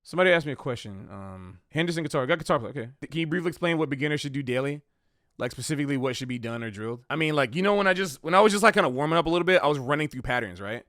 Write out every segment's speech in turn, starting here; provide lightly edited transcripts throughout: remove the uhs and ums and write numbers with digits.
Somebody asked me a question. Henderson guitar. Got guitar player. Okay. Can you briefly explain what beginners should do daily? Like specifically what should be done or drilled? I mean, like, you know, when I was just like kind of warming up a little bit, I was running through patterns, right?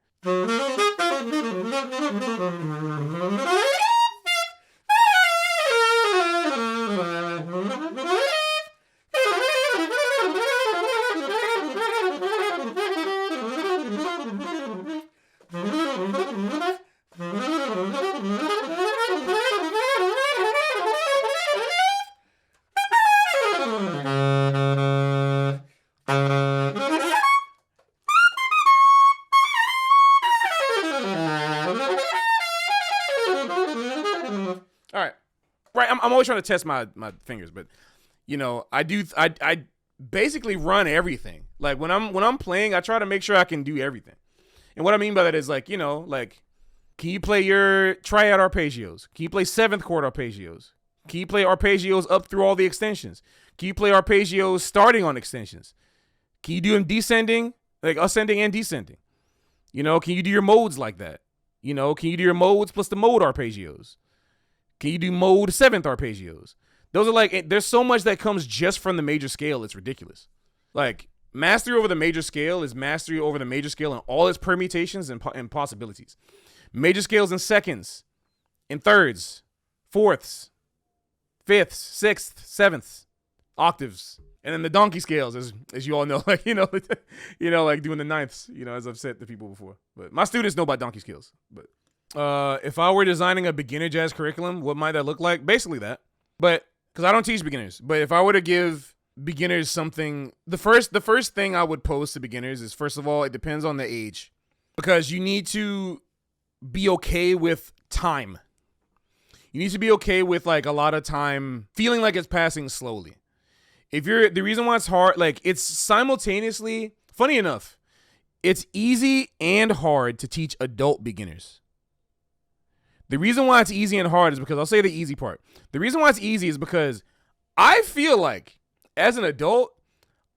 All right. Right, I'm always trying to test my fingers, but you know, I basically run everything. Like when I'm playing, I try to make sure I can do everything. And what I mean by that is like, you know, like, can you play your triad arpeggios? Can you play seventh chord arpeggios? Can you play arpeggios up through all the extensions? Can you play arpeggios starting on extensions? Can you do them descending, like ascending and descending? You know, can you do your modes like that? You know, can you do your modes plus the mode arpeggios? Can you do mode seventh arpeggios? Those are like, there's so much that comes just from the major scale. It's ridiculous. Like, mastery over the major scale is mastery over the major scale and all its permutations and possibilities. Major scales in seconds, in thirds, fourths, fifths, sixths, sevenths, octaves. And then the donkey scales, as you all know, like, you know, like doing the ninths, you know, as I've said to people before. But my students know about donkey scales. But if I were designing a beginner jazz curriculum, what might that look like? Basically that. But because I don't teach beginners, but if I were to give beginners something, the first thing I would pose to beginners is, first of all, it depends on the age, because you need to be okay with time. You need to be okay with like a lot of time feeling like it's passing slowly. The reason why it's hard, like it's simultaneously, funny enough, it's easy and hard to teach adult beginners. The reason why it's easy and hard is because, I'll say the easy part. The reason why it's easy is because I feel like as an adult,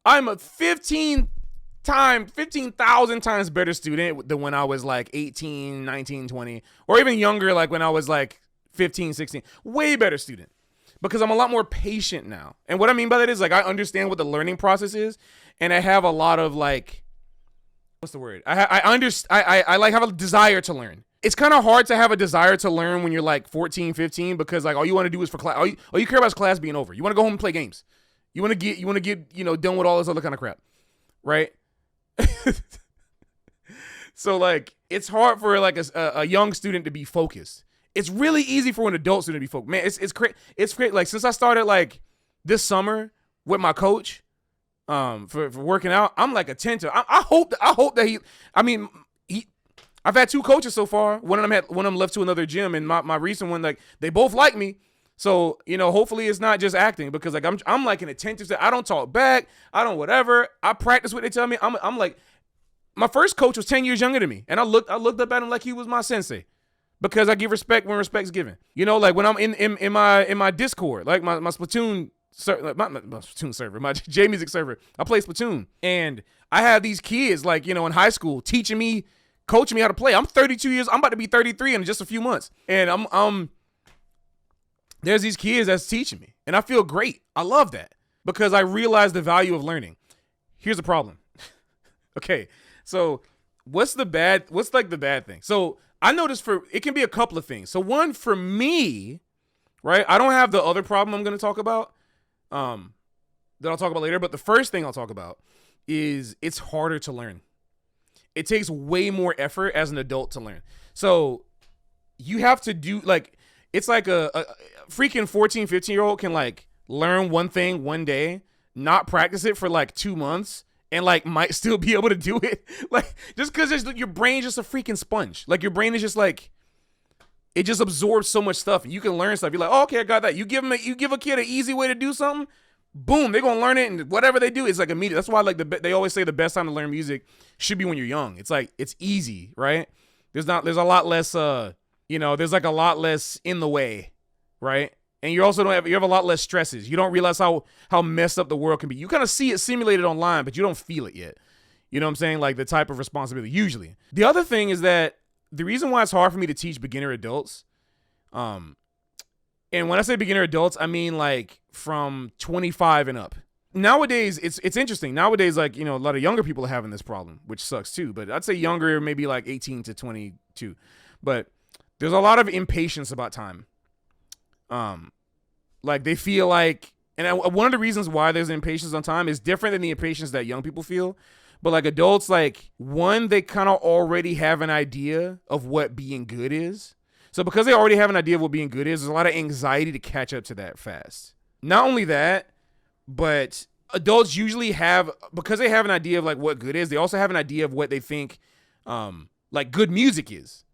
I'm a 15,000 times better student than when I was like 18, 19, 20, or even younger, like when I was like 15, 16. Way better student. Because I'm a lot more patient now. And what I mean by that is, like, I understand what the learning process is, and I have a lot of, like, what's the word? I like have a desire to learn. It's kind of hard to have a desire to learn when you're like 14, 15, because like all you want to do is for class. All you care about is class being over. You want to go home and play games. You want to get, you know, done with all this other kind of crap, right? So like, it's hard for like a young student to be focused. It's really easy for an adult student to be focused. Man, it's great. It's great. Like, since I started like this summer with my coach, for working out, I'm like attentive. I hope that I've had two coaches so far. One of them left to another gym, and my recent one, like, they both like me. So, you know, hopefully it's not just acting, because like I'm like an attentive. I don't talk back. I don't whatever. I practice what they tell me. I'm like, my first coach was 10 years younger than me, and I looked up at him like he was my sensei. Because I give respect when respect's given. You know, like when I'm in my Discord, like my Splatoon server, my Splatoon server, my J Music server, I play Splatoon. And I have these kids, like, you know, in high school teaching me, coaching me how to play. I'm 32 years, I'm about to be 33 in just a few months. And there's these kids that's teaching me. And I feel great. I love that. Because I realize the value of learning. Here's the problem. Okay, so what's the bad thing? So I noticed it can be a couple of things. So one, for me, right, I don't have the other problem I'm going to talk about, that I'll talk about later. But the first thing I'll talk about is it's harder to learn. It takes way more effort as an adult to learn. So you have to do, like, it's like a freaking 14, 15-year-old can like learn one thing one day, not practice it for like 2 months, and like might still be able to do it. Like, just because your brain's just a freaking sponge. Like, your brain is just like, it just absorbs so much stuff, and you can learn stuff. You're like, oh, okay, I got that. You give a kid an easy way to do something, boom, they're gonna learn it, and whatever they do, it's like immediate. That's why like they always say the best time to learn music should be when you're young. It's like, it's easy, right? There's a lot less there's like a lot less in the way, right? And you also you have a lot less stresses. You don't realize how messed up the world can be. You kind of see it simulated online, but you don't feel it yet. You know what I'm saying? Like, the type of responsibility, usually. The other thing is that the reason why it's hard for me to teach beginner adults, And when I say beginner adults, I mean like from 25 and up. Nowadays, it's interesting. Nowadays, like, a lot of younger people are having this problem, which sucks too. But I'd say younger, maybe like 18 to 22. But there's a lot of impatience about time. Like they feel like, and one of the reasons why there's impatience on time is different than the impatience that young people feel. But like adults, like one, they kind of already have an idea of what being good is. So because they already have an idea of what being good is, there's a lot of anxiety to catch up to that fast. Not only that, but adults usually have, because they have an idea of like what good is, they also have an idea of what they think like good music is,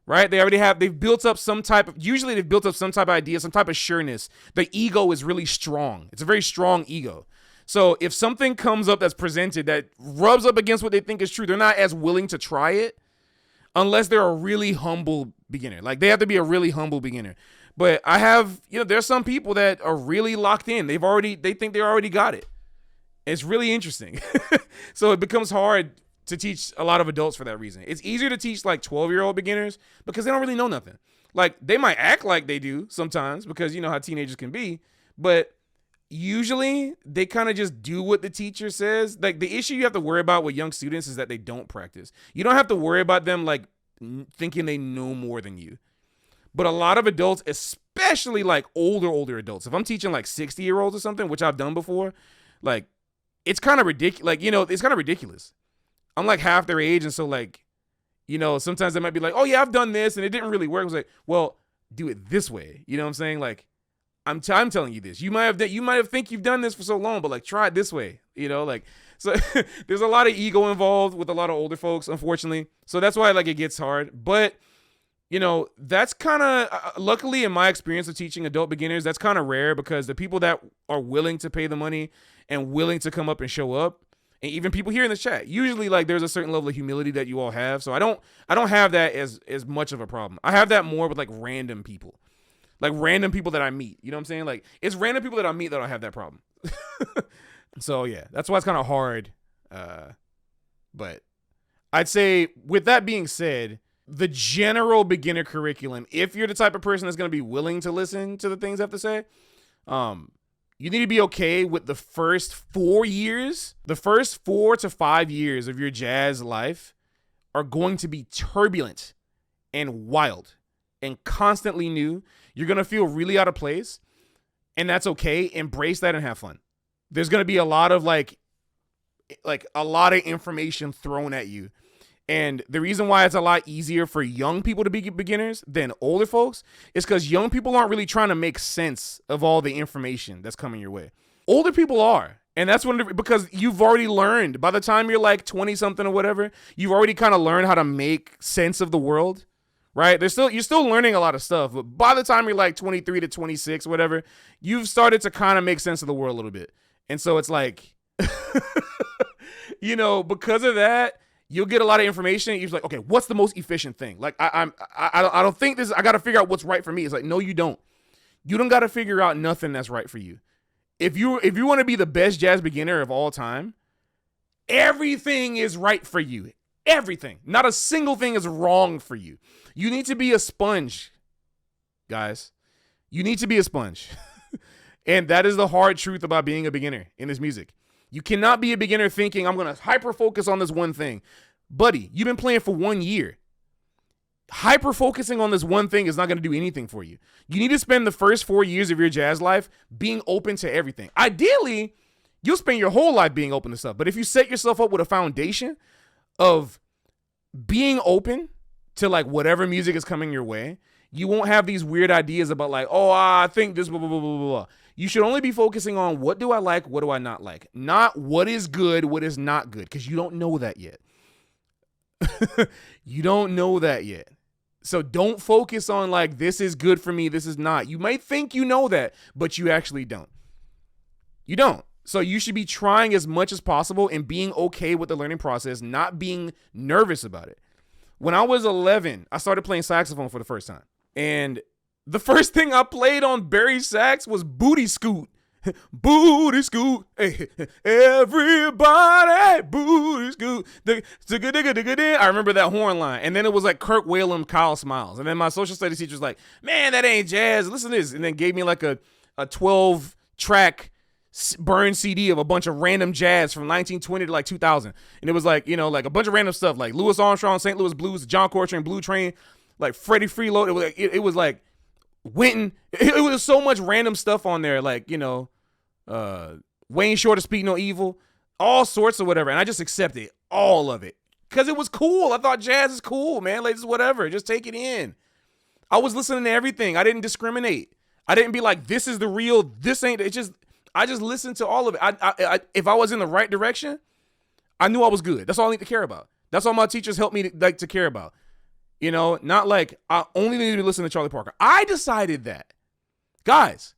right? They've built up some type of, usually they've built up some type of idea, some type of sureness. The ego is really strong. It's a very strong ego. So if something comes up that's presented that rubs up against what they think is true, they're not as willing to try it unless they're a really humble beginner. Like they have to be a really humble beginner. But I have, there's some people that are really locked in. They think they already got it. It's really interesting. So it becomes hard to teach a lot of adults for that reason. It's easier to teach like 12-year-old beginners because they don't really know nothing. Like they might act like they do sometimes because you know how teenagers can be, but usually they kind of just do what the teacher says. Like the issue you have to worry about with young students is that they don't practice. You don't have to worry about them like thinking they know more than you. But a lot of adults, especially like older adults, if I'm teaching like 60-year-olds or something, which I've done before, like it's kind of ridiculous. Like, it's kind of ridiculous. I'm like half their age. And so like, sometimes they might be like, oh yeah, I've done this and it didn't really work. I was like, well, do it this way. You know what I'm saying? Like, I'm telling you this. You might have think you've done this for so long, but like try it this way. So there's a lot of ego involved with a lot of older folks, unfortunately. So that's why like it gets hard. But that's kind of, luckily in my experience of teaching adult beginners, that's kind of rare because the people that are willing to pay the money and willing to come up and show up, and even people here in the chat, usually like there's a certain level of humility that you all have. So I don't have that as much of a problem. I have that more with like random people that I meet. You know what I'm saying? Like it's random people that I meet that don't have that problem. So yeah, that's why it's kind of hard. But I'd say with that being said, the general beginner curriculum, if you're the type of person that's going to be willing to listen to the things I have to say, you need to be okay with the first 4 years. The first 4 to 5 years of your jazz life are going to be turbulent and wild and constantly new. You're going to feel really out of place, and that's okay. Embrace that and have fun. There's going to be a lot of like a lot of information thrown at you. And the reason why it's a lot easier for young people to be beginners than older folks is because young people aren't really trying to make sense of all the information that's coming your way. Older people are. And that's because you've already learned by the time you're like 20 something or whatever, you've already kind of learned how to make sense of the world, right? You're still learning a lot of stuff, but by the time you're like 23 to 26, whatever, you've started to kind of make sense of the world a little bit. And so it's like, because of that, you'll get a lot of information. You're like, okay, what's the most efficient thing? Like, I don't think this. I got to figure out what's right for me. It's like, no, you don't. You don't got to figure out nothing that's right for you. If you want to be the best jazz beginner of all time, everything is right for you. Everything. Not a single thing is wrong for you. You need to be a sponge, guys. You need to be a sponge. And that is the hard truth about being a beginner in this music. You cannot be a beginner thinking, I'm going to hyper-focus on this one thing. Buddy, you've been playing for 1 year. Hyper-focusing on this one thing is not going to do anything for you. You need to spend the first 4 years of your jazz life being open to everything. Ideally, you'll spend your whole life being open to stuff. But if you set yourself up with a foundation of being open to like whatever music is coming your way, you won't have these weird ideas about like, oh, I think this, blah, blah, blah, blah, blah. You should only be focusing on what do I like, what do I not like, not what is good, what is not good, because you don't know that yet. You don't know that yet. So don't focus on like, this is good for me, this is not. You might think you know that, but you actually don't. You don't. So you should be trying as much as possible and being okay with the learning process, not being nervous about it. When I was 11, I started playing saxophone for the first time. And the first thing I played on Barry sax was Booty Scoot. Booty scoot, hey, everybody, booty scoot. I remember that horn line, and then it was like Kirk Whalum, Kyle Smiles, and then my social studies teacher was like, "Man, that ain't jazz. Listen to this," and then gave me like a 12-track burn CD of a bunch of random jazz from 1920 to like 2000, and it was like like a bunch of random stuff like Louis Armstrong, St. Louis Blues, John Coltrane, Blue Train, like Freddie Freeload. It was like Winton. It was so much random stuff on there, like Wayne Shore to Speak No Evil, all sorts of whatever, and I just accepted all of it because it was cool. I thought jazz is cool, man. Like, just whatever, just take it in. I was listening to everything. I didn't discriminate. I didn't be like, this is the real, this ain't. It's just, I just listened to all of it. If I was in the right direction, I knew I was good. That's all I need to care about. That's all my teachers helped me to care about. Not like I only need to listen to Charlie Parker. I decided that, guys.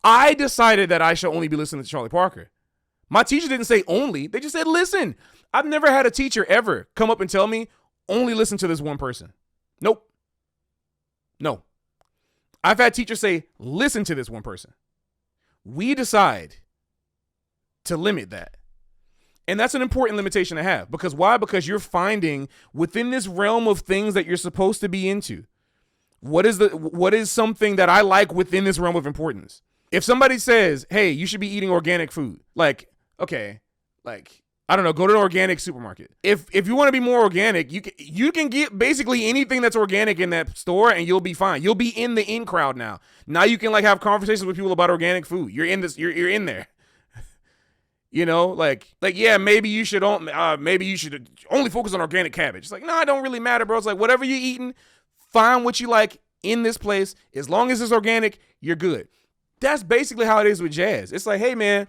I decided that I should only be listening to Charlie Parker. My teacher didn't say only. They just said listen. I've never had a teacher ever come up and tell me only listen to this one person. Nope. No. I've had teachers say listen to this one person. We decide to limit that. And that's an important limitation to have. Because why? Because you're finding within this realm of things that you're supposed to be into, what is something that I like within this realm of importance? If somebody says, hey, you should be eating organic food, like, okay, like, I don't know, go to an organic supermarket. If you want to be more organic, you can get basically anything that's organic in that store and you'll be fine. You'll be in the in crowd now. Now you can like have conversations with people about organic food. You're in this, you're in there. Like yeah, maybe you should only focus on organic cabbage. It's like, no, it don't really matter, bro. It's like whatever you're eating, find what you like in this place. As long as it's organic, you're good. That's basically how it is with jazz. It's like, hey, man,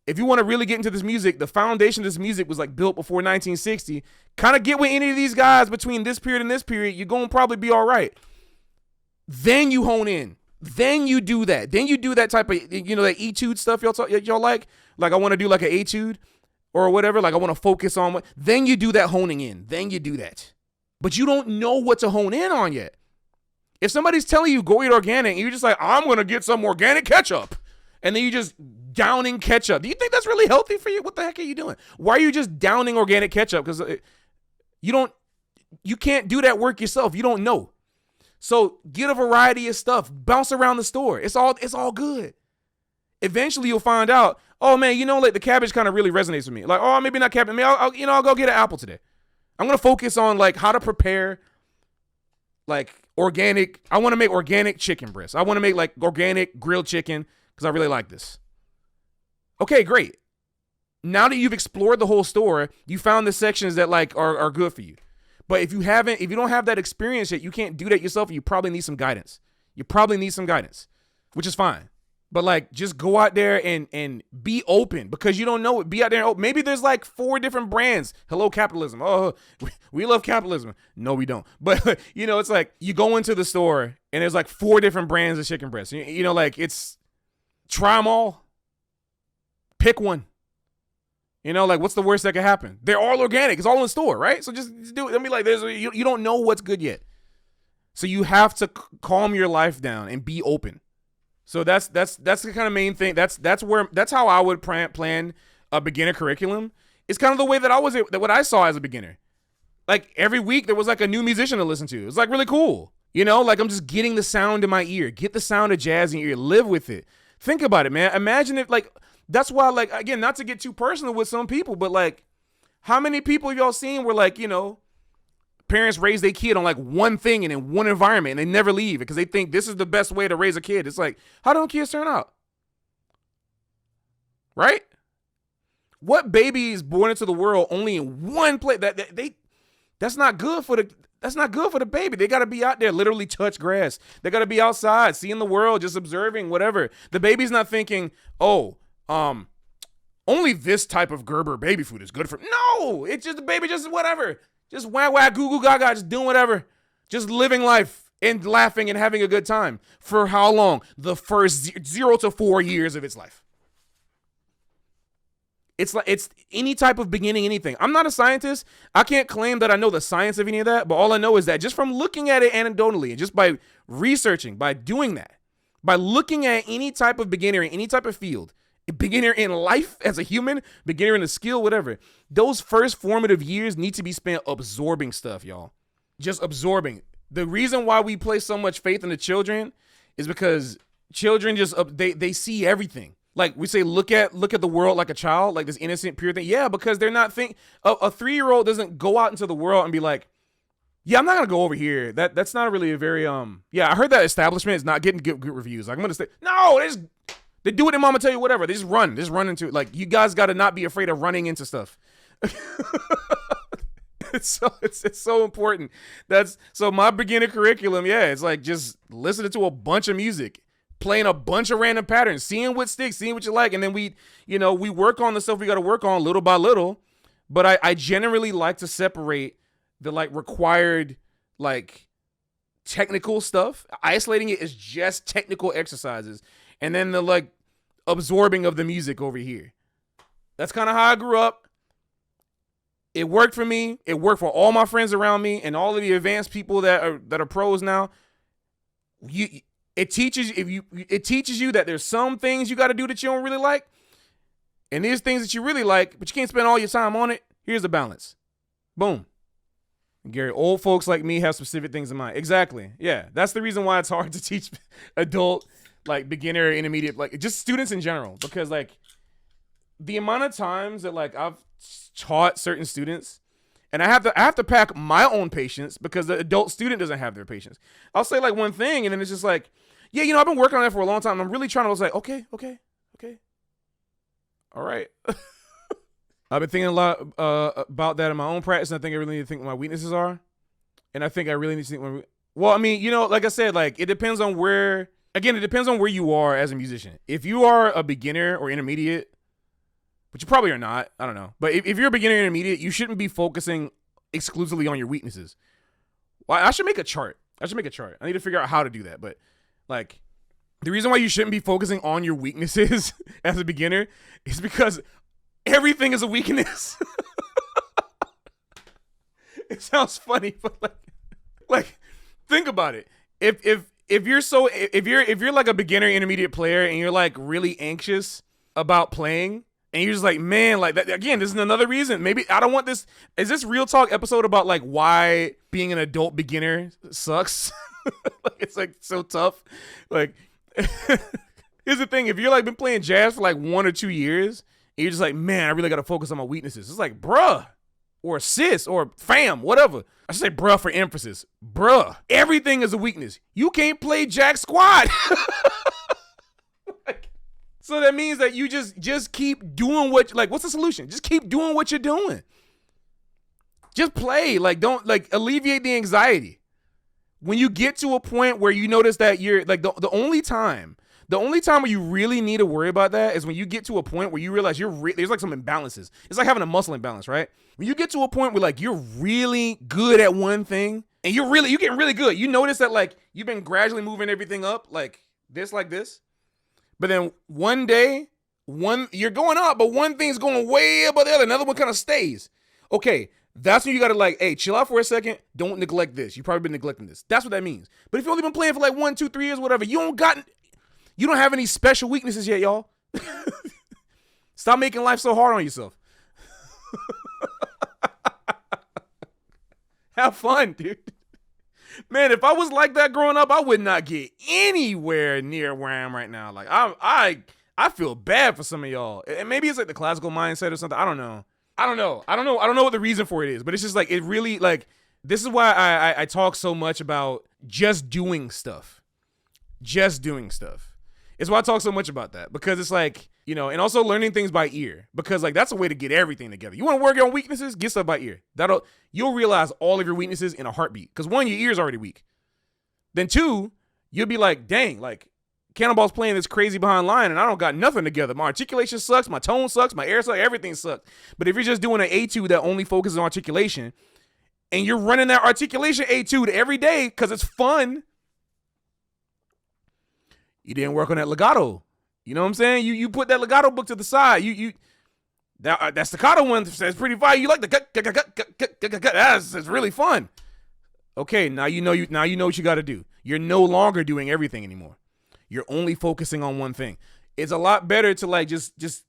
if you want to really get into this music, the foundation of this music was like built before 1960. Kind of get with any of these guys between this period and this period, you're going to probably be all right. Then you hone in. Then you do that. Then you do that type of, that etude stuff y'all like. Like I want to do like an etude or whatever. Like I want to focus on what. Then you do that honing in. Then you do that. But you don't know what to hone in on yet. If somebody's telling you go eat organic and you're just like, I'm going to get some organic ketchup, and then you just downing ketchup. Do you think that's really healthy for you? What the heck are you doing? Why are you just downing organic ketchup? Because you can't do that work yourself. You don't know. So get a variety of stuff. Bounce around the store. It's all good. Eventually you'll find out, oh man, like the cabbage kind of really resonates with me. Like, oh, maybe not cabbage. I'll go get an apple today. I'm going to focus on like how to prepare like organic. I want to make organic chicken breasts. I want to make like organic grilled chicken because I really like this. Okay, great. Now that you've explored the whole store, you found the sections that like are good for you. But if you don't have that experience yet, you can't do that yourself. You probably need some guidance. Which is fine. But like, just go out there and be open because you don't know it. Be out there and open. Maybe there's like 4 different brands. Hello, capitalism. Oh, we love capitalism. No, we don't. But it's like you go into the store and there's like 4 different brands of chicken breasts. Like it's try them all. Pick one. Like what's the worst that could happen? They're all organic. It's all in the store, right? So just do it. Don't be like, you don't know what's good yet. So you have to calm your life down and be open. So that's the kind of main thing. That's how I would plan a beginner curriculum. It's kind of the way that what I saw as a beginner. Like every week there was like a new musician to listen to. It's like really cool. Like I'm just getting the sound in my ear. Get the sound of jazz in your ear. Live with it. Think about it, man. Imagine if like, that's why like, again, not to get too personal with some people, but like how many people have y'all seen where like, parents raise their kid on like one thing and in one environment and they never leave it because they think this is the best way to raise a kid. It's like, how don't kids turn out? Right? What baby is born into the world only in one place? That's not good for the baby. They got to be out there, literally touch grass. They got to be outside, seeing the world, just observing, whatever. The baby's not thinking, only this type of Gerber baby food is good for. No, it's just the baby, just whatever. Just wah, goo, goo, gaga, just doing whatever. Just living life and laughing and having a good time. For how long? The first 0 to 4 years of its life. It's any type of beginning, anything. I'm not a scientist. I can't claim that I know the science of any of that, but all I know is that just from looking at it anecdotally and just by researching, by doing that, By looking at any type of beginner in any type of field, beginner in life as a human, beginner in a skill, whatever, those first formative years need to be spent absorbing stuff, y'all. Just absorbing. The reason why we place so much faith in the children is because children just, they see everything. Like we say, look at the world like a child, like this innocent, pure thing. Yeah, because they're not a 3-year-old doesn't go out into the world and be like, yeah, I'm not gonna go over here. That's not really a very yeah, I heard that establishment is not getting good reviews. Like I'm gonna say, no, they do what their mama tell you, whatever. They just run into it. Like you guys gotta not be afraid of running into stuff. It's so important. So my beginner curriculum, yeah, it's like just listening to a bunch of music, playing a bunch of random patterns, seeing what sticks, seeing what you like, and then we work on the stuff we got to work on little by little. But I generally like to separate the like required like technical stuff, isolating it as just technical exercises, and then the like absorbing of the music over here. That's kind of how I grew up. It worked for me. It worked for all my friends around me and all of the advanced people that are pros now. It teaches you that there's some things you got to do that you don't really like, and there's things that you really like, but you can't spend all your time on it. Here's the balance. Boom. And Gary, old folks like me have specific things in mind. Exactly. Yeah, that's the reason why it's hard to teach adult, like beginner, intermediate, like just students in general, because like the amount of times that like I've taught certain students, and I have to pack my own patience because the adult student doesn't have their patience. I'll say like one thing, and then it's just like, yeah, I've been working on that for a long time. And I'm really trying to was like, okay, all right. I've been thinking a lot about that in my own practice, and I think I really need to think what my weaknesses are, and I think I really need to think. Well, I mean, like I said, like it depends on where. Again, it depends on where you are as a musician. If you are a beginner or intermediate, but you probably are not. I don't know. But if you're a beginner or intermediate, you shouldn't be focusing exclusively on your weaknesses. Well, I should make a chart. I need to figure out how to do that. But like the reason why you shouldn't be focusing on your weaknesses as a beginner is because everything is a weakness. It sounds funny, but like think about it. If you're like a beginner intermediate player and you're like really anxious about playing, and you're just like, man, like that again, this is another reason. Maybe I don't want this. Is this real talk episode about like why being an adult beginner sucks? Like it's like so tough. Like here's the thing. If you're like been playing jazz for like 1 or 2 years, and you're just like, man, I really got to focus on my weaknesses. It's like, bruh, or sis, or fam, whatever. I should say bruh for emphasis. Bruh, everything is a weakness. You can't play jack squat. So that means that you just keep doing what's the solution? Just keep doing what you're doing. Just play. Like, don't like alleviate the anxiety. When you get to a point where you notice that you're like the only time where you really need to worry about that is when you get to a point where you realize there's like some imbalances. It's like having a muscle imbalance, right? When you get to a point where like you're really good at one thing and you're getting really good. You notice that like you've been gradually moving everything up like this. But then one day, you're going up, but one thing's going way above the other. Another one kind of stays. Okay, that's when you got to like, hey, chill out for a second. Don't neglect this. You've probably been neglecting this. That's what that means. But if you've only been playing for like 1, 2, 3 years, whatever, you don't have any special weaknesses yet, y'all. Stop making life so hard on yourself. Have fun, dude. Man, if I was like that growing up, I would not get anywhere near where I am right now. Like I feel bad for some of y'all. And maybe it's like the classical mindset or something. I don't know what the reason for it is, but it's just like it really like this is why I talk so much about just doing stuff. It's why I talk so much about that, because it's like, and also learning things by ear, because like that's a way to get everything together. You want to work on weaknesses? Get stuff by ear. You'll realize all of your weaknesses in a heartbeat, because 1, your ear's already weak. Then 2, you'll be like, dang, like Cannonball's playing this crazy behind line and I don't got nothing together. My articulation sucks, my tone sucks, my air sucks, everything sucks. But if you're just doing an etude that only focuses on articulation and you're running that articulation etude every day because it's fun, you didn't work on that legato. You know what I'm saying? You put that legato book to the side. That staccato one that's pretty fire. You like the cut. That's really fun. Okay, now you know what you got to do. You're no longer doing everything anymore. You're only focusing on one thing. It's a lot better to like just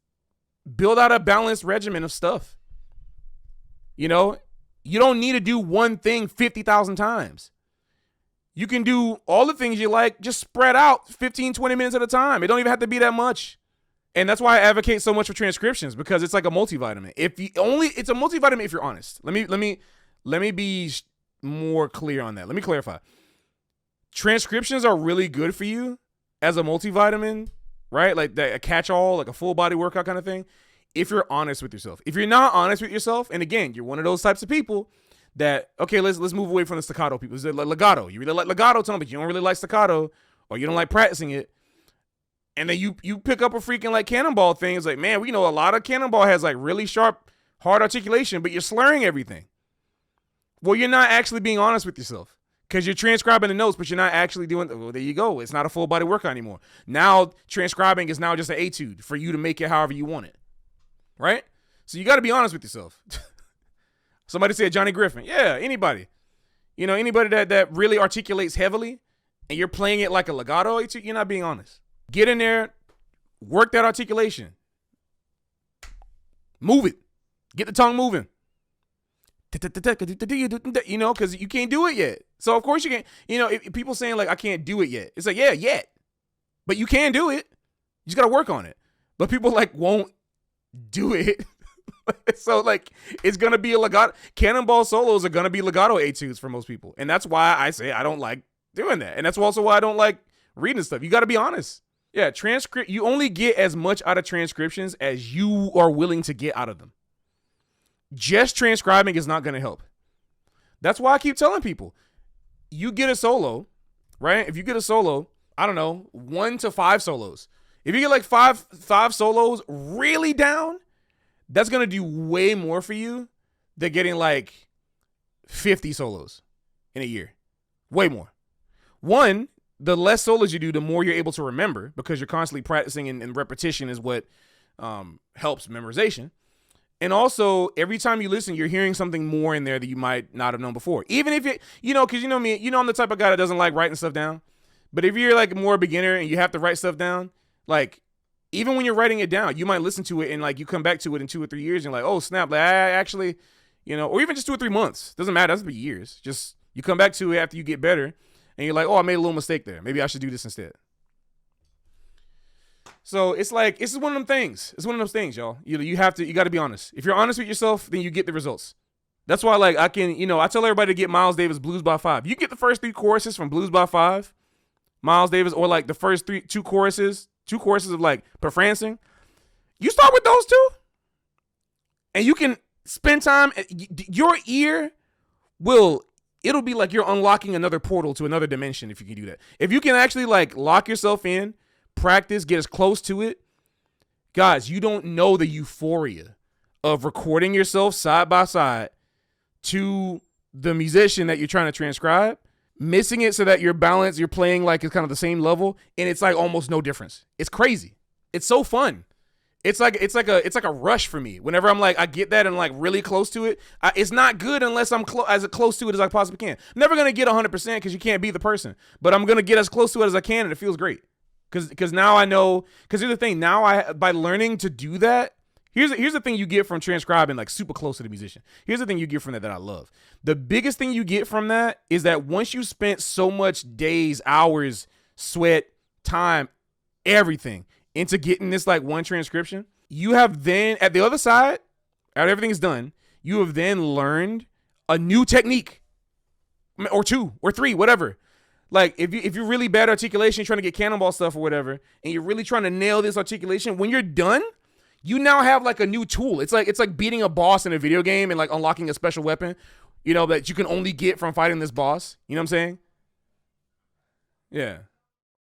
build out a balanced regimen of stuff. You know, you don't need to do one thing 50,000 times. You can do all the things you like, just spread out 15, 20 minutes at a time. It don't even have to be that much. And that's why I advocate so much for transcriptions, because it's like a multivitamin. It's a multivitamin if you're honest. Let me be more clear on that. Let me clarify. Transcriptions are really good for you as a multivitamin, right? Like a catch-all, like a full body workout kind of thing. If you're honest with yourself. If you're not honest with yourself, and again, you're one of those types of people that, okay, let's move away from the staccato people. It's like legato. You really like legato tone, but you don't really like staccato, or you don't like practicing it. And then you pick up a freaking like cannonball thing. It's like, man, we know a lot of cannonball has like really sharp, hard articulation, but you're slurring everything. Well, you're not actually being honest with yourself, because you're transcribing the notes, but you're not actually doing. Well, there you go. It's not a full body workout anymore. Now transcribing is now just an etude for you to make it however you want it. Right? So you got to be honest with yourself. Somebody said Johnny Griffin. Yeah, anybody. You know, anybody that really articulates heavily and you're playing it like a legato, you're not being honest. Get in there, work that articulation. Move it. Get the tongue moving. You know, because you can't do it yet. So, of course, you can't. You know, if people saying, like, I can't do it yet. It's like, yeah, yet. But you can do it. You just got to work on it. But people, like, won't do it. So, like, it's going to be a legato. Cannonball solos are going to be legato etudes for most people. And that's why I say I don't like doing that. And that's also why I don't like reading stuff. You got to be honest. Yeah, you only get as much out of transcriptions as you are willing to get out of them. Just transcribing is not going to help. That's why I keep telling people, you get a solo, right? If you get a solo, I don't know, 1 to 5 solos. If you get like five solos really down, that's going to do way more for you than getting like 50 solos in a year. Way more. One, the less solos you do, the more you're able to remember, because you're constantly practicing, and repetition is what helps memorization. And also, every time you listen, you're hearing something more in there that you might not have known before. Even if you know, because you know me, I'm the type of guy that doesn't like writing stuff down. But if you're like more a beginner and you have to write stuff down, like, even when you're writing it down, you might listen to it and like you come back to it in 2 or 3 years and you're like, oh snap, like, I actually, you know, or even just 2 or 3 months. Doesn't matter. Doesn't be years. Just you come back to it after you get better and you're like, oh, I made a little mistake there. Maybe I should do this instead. So it's like, it's one of them things. It's one of those things, y'all. You got to be honest. If you're honest with yourself, then you get the results. That's why, like, I tell everybody to get Miles Davis Blues by 5. You get the first 3 choruses from Blues by 5, Miles Davis, or like the first 2 choruses of like Prancing. You start with those 2, and you can spend time. Your ear it'll be like you're unlocking another portal to another dimension if you can do that. If you can actually like lock yourself in, practice, get as close to it. Guys, you don't know the euphoria of recording yourself side by side to the musician that you're trying to transcribe, missing it so that your balance, you're playing like it's kind of the same level, and it's like almost no difference. It's crazy. It's so fun. It's like a rush for me. Whenever I'm like, I get that and like really close to it, it's not good unless I'm as close to it as I possibly can. I'm never gonna get 100% because you can't be the person, but I'm gonna get as close to it as I can, and it feels great. Because now I know. Because here's the thing. Now by learning to do that, here's the thing you get from transcribing like super close to the musician. Here's the thing you get from that I love. The biggest thing you get from that is that once you spent so much days, hours, sweat, time, everything into getting this like one transcription, you have then at the other side, after everything's done, you have then learned a new technique, or 2 or 3, whatever. Like if you're really bad articulation, trying to get cannonball stuff or whatever, and you're really trying to nail this articulation, when you're done, you now have like a new tool. It's like beating a boss in a video game and like unlocking a special weapon, you know, that you can only get from fighting this boss. You know what I'm saying? Yeah.